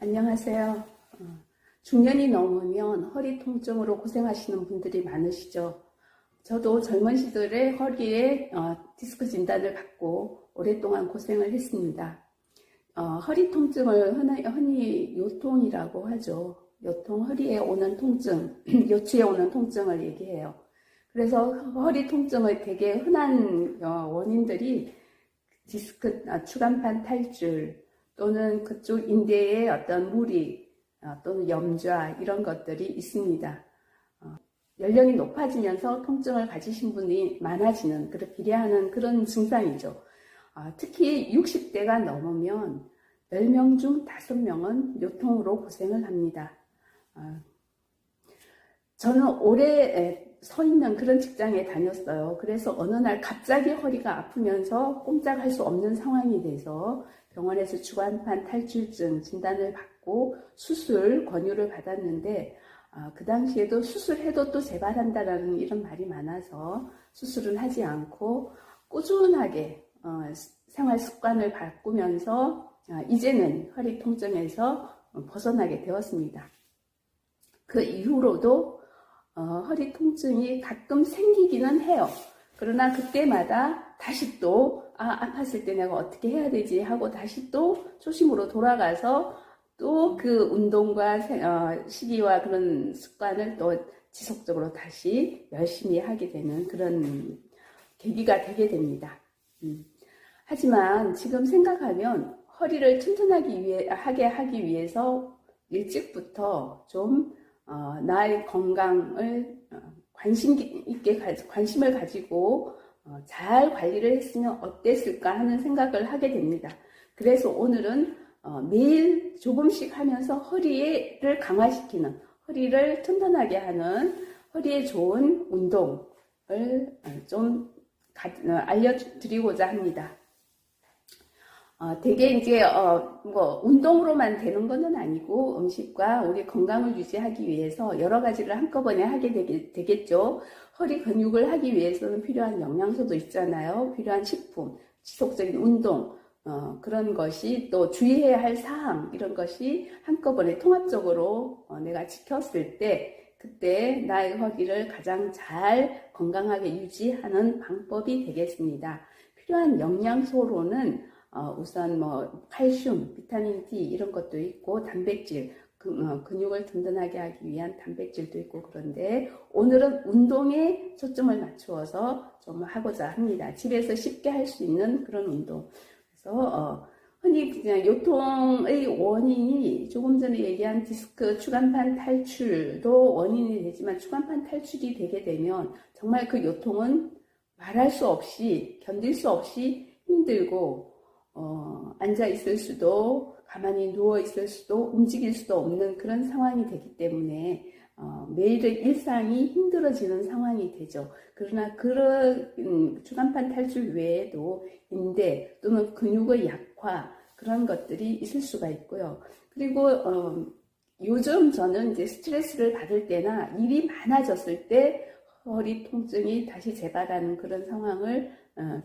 안녕하세요. 중년이 넘으면 허리 통증으로 고생하시는 분들이 많으시죠. 저도 젊은 시절에 허리에 디스크 진단을 받고 오랫동안 고생을 했습니다. 허리 통증을 흔히 요통이라고 하죠. 요통, 허리에 오는 통증, 요추에 오는 통증을 얘기해요. 그래서 허리 통증의 되게 흔한 원인들이 디스크, 추간판 탈출, 또는 그쪽 인대에 어떤 무리 또는 염좌 이런 것들이 있습니다. 연령이 높아지면서 통증을 가지신 분이 많아지는, 비례하는 그런 증상이죠. 특히 60대가 넘으면 10명 중 5명은 요통으로 고생을 합니다. 저는 오래 서 있는 그런 직장에 다녔어요. 그래서 어느 날 갑자기 허리가 아프면서 꼼짝할 수 없는 상황이 돼서 병원에서 추간판 탈출증 진단을 받고 수술 권유를 받았는데 그 당시에도 수술해도 또 재발한다라는 이런 말이 많아서 수술은 하지 않고 꾸준하게 생활 습관을 바꾸면서 이제는 허리 통증에서 벗어나게 되었습니다. 그 이후로도 허리 통증이 가끔 생기기는 해요. 그러나 그때마다 다시 또 아팠을 때 내가 어떻게 해야 되지 하고 다시 또 초심으로 돌아가서 또 그 운동과 식이와 그런 습관을 또 지속적으로 다시 열심히 하게 되는 그런 계기가 되게 됩니다. 하지만 지금 생각하면 허리를 튼튼하게 하기 위해서 일찍부터 좀 나의 건강을 관심을 가지고 잘 관리를 했으면 어땠을까 하는 생각을 하게 됩니다. 그래서 오늘은 매일 조금씩 하면서 허리를 강화시키는, 허리를 튼튼하게 하는, 허리에 좋은 운동을 좀 알려드리고자 합니다. 되게 이제 운동으로만 되는 것은 아니고 음식과 우리 건강을 유지하기 위해서 여러 가지를 한꺼번에 하게 되겠죠. 허리 근육을 하기 위해서는 필요한 영양소도 있잖아요. 필요한 식품, 지속적인 운동, 그런 것이 또 주의해야 할 사항, 이런 것이 한꺼번에 통합적으로 내가 지켰을 때 그때 나의 허리를 가장 잘 건강하게 유지하는 방법이 되겠습니다. 필요한 영양소로는 우선 칼슘, 비타민 D 이런 것도 있고 단백질, 근육을 든든하게 하기 위한 단백질도 있고 그런데 오늘은 운동에 초점을 맞추어서 좀 하고자 합니다. 집에서 쉽게 할 수 있는 그런 운동. 그래서 흔히 그냥 요통의 원인이 조금 전에 얘기한 디스크, 추간판 탈출도 원인이 되지만 추간판 탈출이 되게 되면 정말 그 요통은 말할 수 없이 견딜 수 없이 힘들고 앉아 있을 수도 가만히 누워 있을 수도 움직일 수도 없는 그런 상황이 되기 때문에 매일의 일상이 힘들어지는 상황이 되죠. 그러나 그런 추간판 탈출 외에도 인대 또는 근육의 약화 그런 것들이 있을 수가 있고요. 그리고 요즘 저는 이제 스트레스를 받을 때나 일이 많아졌을 때 허리 통증이 다시 재발하는 그런 상황을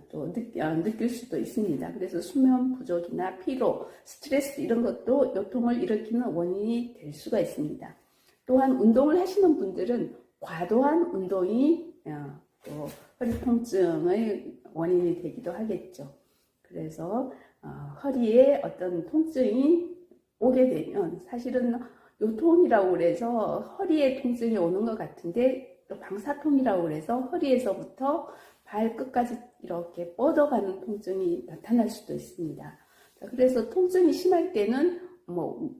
또 느낄 수도 있습니다. 그래서 수면 부족이나 피로, 스트레스 이런 것도 요통을 일으키는 원인이 될 수가 있습니다. 또한 운동을 하시는 분들은 과도한 운동이 또 허리 통증의 원인이 되기도 하겠죠. 그래서 허리에 어떤 통증이 오게 되면 사실은 요통이라고 그래서 허리에 통증이 오는 것 같은데 또 방사통이라고 그래서 허리에서부터 발끝까지 이렇게 뻗어가는 통증이 나타날 수도 있습니다. 그래서 통증이 심할 때는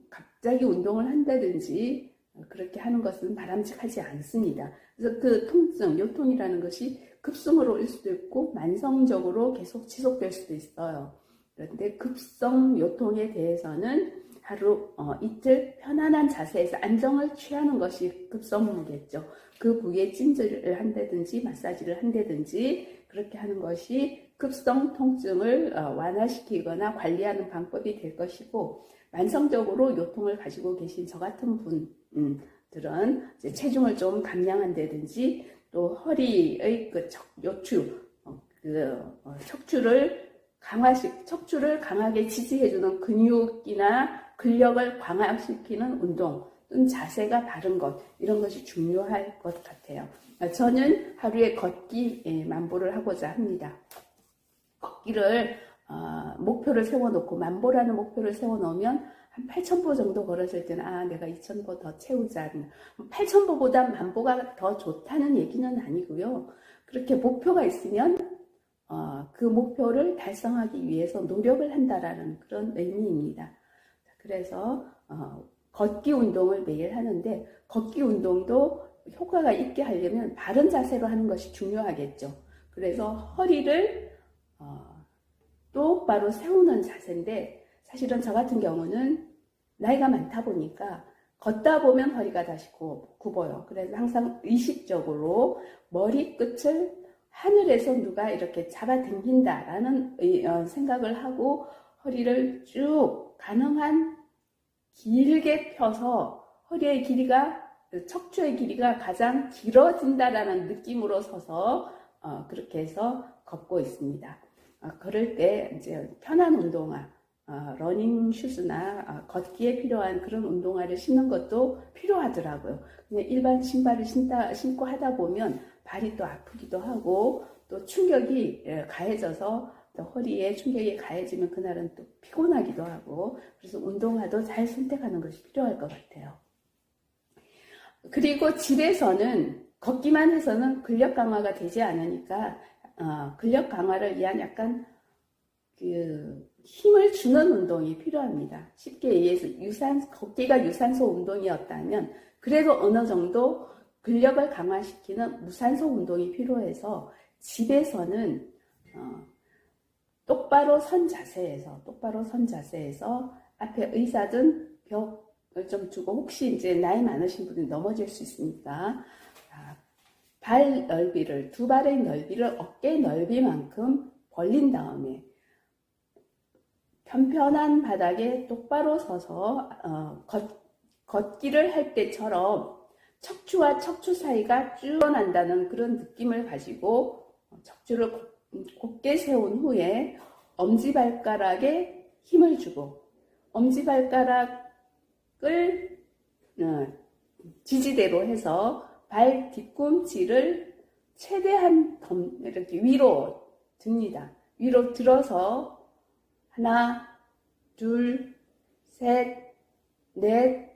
갑자기 운동을 한다든지 그렇게 하는 것은 바람직하지 않습니다. 그래서 그 통증, 요통이라는 것이 급성으로 올 수도 있고 만성적으로 계속 지속될 수도 있어요. 그런데 급성 요통에 대해서는 하루 이틀 편안한 자세에서 안정을 취하는 것이 급성무겠죠. 그 부위에 찜질을 한다든지 마사지를 한다든지 그렇게 하는 것이 급성 통증을 완화시키거나 관리하는 방법이 될 것이고 만성적으로 요통을 가지고 계신 저 같은 분들은 체중을 좀 감량한다든지 또 허리의 그 요추, 척추를 강하게 지지해주는 근육이나 근력을 강화시키는 운동 또는 자세가 바른 것, 이런 것이 중요할 것 같아요. 저는 하루에 걷기 만보를 하고자 합니다. 걷기를 목표를 세워놓고 만보라는 목표를 세워놓으면 한 8,000보 정도 걸었을 때는 내가 2,000보 더 채우자. 8,000보보다 만보가 더 좋다는 얘기는 아니고요. 그렇게 목표가 있으면 그 목표를 달성하기 위해서 노력을 한다라는 그런 의미입니다. 그래서 걷기 운동을 매일 하는데, 걷기 운동도 효과가 있게 하려면 바른 자세로 하는 것이 중요하겠죠. 그래서 허리를 똑바로 세우는 자세인데, 사실은 저 같은 경우는 나이가 많다 보니까 걷다 보면 허리가 다시 굽어요. 그래서 항상 의식적으로 머리끝을 하늘에서 누가 이렇게 잡아당긴다라는 생각을 하고 허리를 쭉 가능한 길게 펴서 허리의 길이가, 척추의 길이가 가장 길어진다라는 느낌으로 서서 그렇게 해서 걷고 있습니다. 걸을 때 이제 편한 운동화, 러닝 슈즈나 걷기에 필요한 그런 운동화를 신는 것도 필요하더라고요. 그냥 일반 신발을 신고 하다 보면 발이 또 아프기도 하고, 또 충격이 가해져서 또 허리에 충격이 가해지면 그날은 또 피곤하기도 하고, 그래서 운동화도 잘 선택하는 것이 필요할 것 같아요. 그리고 집에서는 걷기만 해서는 근력 강화가 되지 않으니까 근력 강화를 위한 약간 힘을 주는 운동이 필요합니다. 쉽게 얘기해서 걷기가 유산소 운동이었다면 그래도 어느 정도 근력을 강화시키는 무산소 운동이 필요해서 집에서는 똑바로 선 자세에서 앞에 의자든 벽을 좀 두고, 혹시 이제 나이 많으신 분이 넘어질 수 있으니까 발 넓이를, 두 발의 넓이를 어깨 넓이만큼 벌린 다음에 편편한 바닥에 똑바로 서서 걷기를 할 때처럼 척추와 척추 사이가 쭉 난다는 그런 느낌을 가지고 척추를 곧게 세운 후에 엄지발가락에 힘을 주고, 엄지발가락을 지지대로 해서 발 뒤꿈치를 최대한 이렇게 위로 듭니다. 위로 들어서 하나, 둘, 셋, 넷,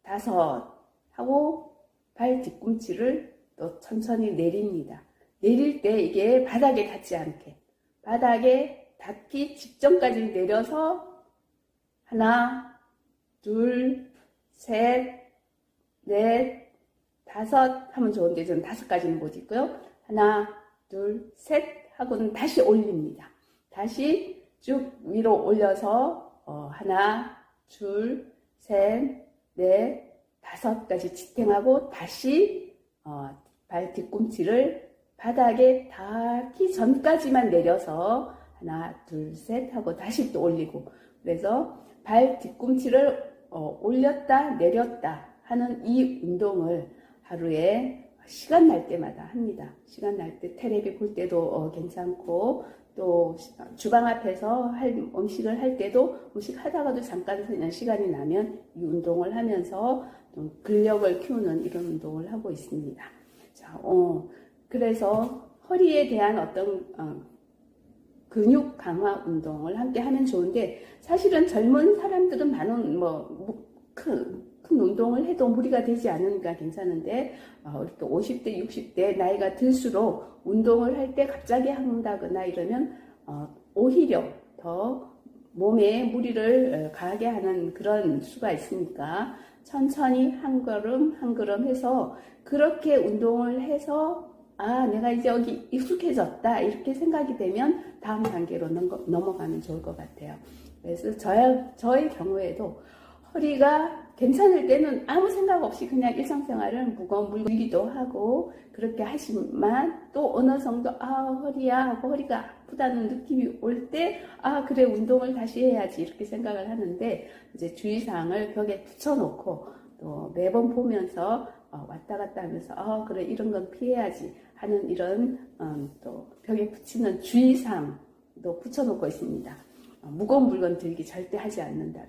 다섯 하고 발 뒤꿈치를 또 천천히 내립니다. 내릴 때 이게 바닥에 닿지 않게, 바닥에 닿기 직전까지 내려서 하나, 둘, 셋, 넷, 다섯 하면 좋은데 저는 5까지는 못 있고요. 하나, 둘, 셋 하고는 다시 올립니다. 다시 쭉 위로 올려서 하나, 둘, 셋, 넷, 5까지 지탱하고 다시 발 뒤꿈치를 바닥에 닿기 전까지만 내려서 하나, 둘, 셋 하고 다시 또 올리고, 그래서 발 뒤꿈치를 올렸다 내렸다 하는 이 운동을 하루에 시간 날 때마다 합니다. 시간 날 때 테레비 볼 때도 괜찮고, 또 주방 앞에서 음식을 할 때도, 음식 하다가도 잠깐 시간이 나면 이 운동을 하면서 좀 근력을 키우는 이런 운동을 하고 있습니다. 자, 그래서 허리에 대한 어떤 근육 강화 운동을 함께 하면 좋은데, 사실은 젊은 사람들은 큰 운동을 해도 무리가 되지 않으니까 괜찮은데, 이렇게 50대, 60대 나이가 들수록 운동을 할 때 갑자기 한다거나 이러면 오히려 더 몸에 무리를 가하게 하는 그런 수가 있으니까 천천히 한 걸음 한 걸음 해서, 그렇게 운동을 해서 내가 이제 여기 익숙해졌다 이렇게 생각이 되면 다음 단계로 넘어가면 좋을 것 같아요. 그래서 저의 경우에도 허리가 괜찮을 때는 아무 생각 없이 그냥 일상생활을 무거운 물건 들기도 하고 그렇게 하지만, 또 어느 정도 허리야 하고 허리가 아프다는 느낌이 올 때 그래, 운동을 다시 해야지 이렇게 생각을 하는데, 이제 주의사항을 벽에 붙여놓고 또 매번 보면서 왔다 갔다 하면서 그래, 이런 건 피해야지 하는 이런 또 벽에 붙이는 주의사항도 붙여놓고 있습니다. 무거운 물건 들기 절대 하지 않는다.